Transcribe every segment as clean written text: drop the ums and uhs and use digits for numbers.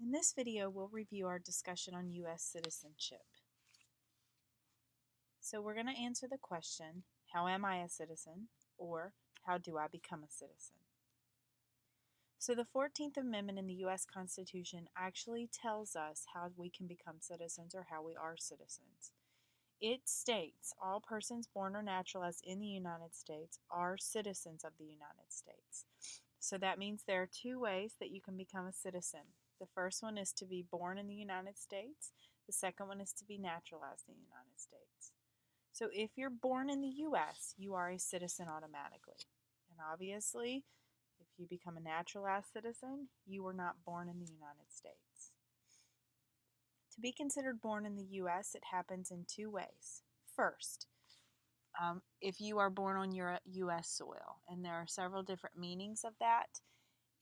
In this video, we'll review our discussion on U.S. citizenship. So we're going to answer the question, how am I a citizen? Or how do I become a citizen? So the 14th Amendment in the U.S. Constitution actually tells us how we can become citizens or how we are citizens. It states all persons born or naturalized in the United States are citizens of the United States. So that means there are two ways that you can become a citizen. The first one is to be born in the United States. The second one is to be naturalized in the United States. So if you're born in the U.S., you are a citizen automatically. And obviously, if you become a naturalized citizen, you were not born in the United States. To be considered born in the U.S., it happens in two ways. First, if you are born on your U.S. soil, and there are several different meanings of that,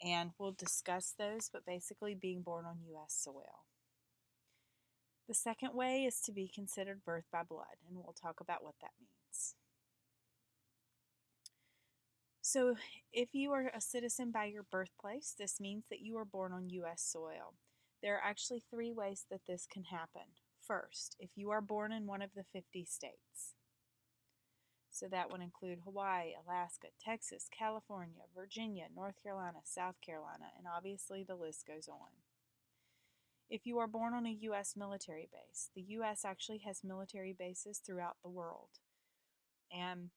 and we'll discuss those, but basically being born on U.S. soil. The second way is to be considered birth by blood, and we'll talk about what that means. So if you are a citizen by your birthplace, this means that you were born on U.S. soil. There are actually three ways that this can happen. First, if you are born in one of the 50 states. So that would include Hawaii, Alaska, Texas, California, Virginia, North Carolina, South Carolina, and obviously the list goes on. If you are born on a U.S. military base, the U.S. actually has military bases throughout the world. And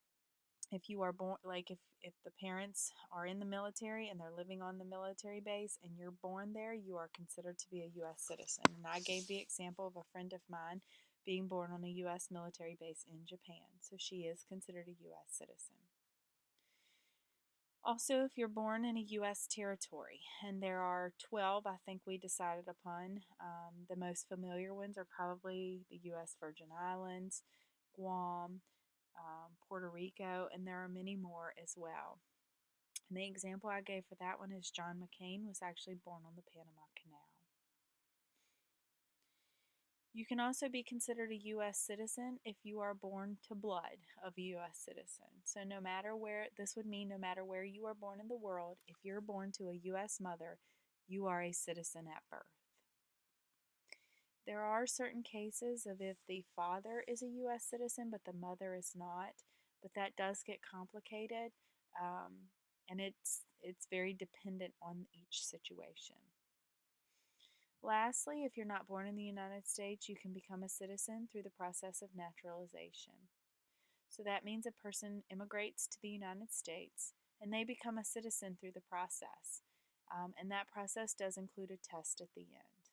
if you are born, like if the parents are in the military and they're living on the military base and you're born there, you are considered to be a U.S. citizen. And I gave the example of a friend of mine being born on a U.S. military base in Japan. So she is considered a U.S. citizen. Also, if you're born in a U.S. territory, and there are 12 I think we decided upon, the most familiar ones are probably the U.S. Virgin Islands, Guam, Puerto Rico, and there are many more as well. And the example I gave for that one is John McCain was actually born on the Panama Canal. You can also be considered a U.S. citizen if you are born to blood of a U.S. citizen. So no matter where, this would mean no matter where you are born in the world, if you're born to a U.S. mother, you are a citizen at birth. There are certain cases of if the father is a U.S. citizen but the mother is not, but that does get complicated, and it's very dependent on each situation. Lastly, if you're not born in the United States, you can become a citizen through the process of naturalization. So that means a person immigrates to the United States and they become a citizen through the process. And that process does include a test at the end.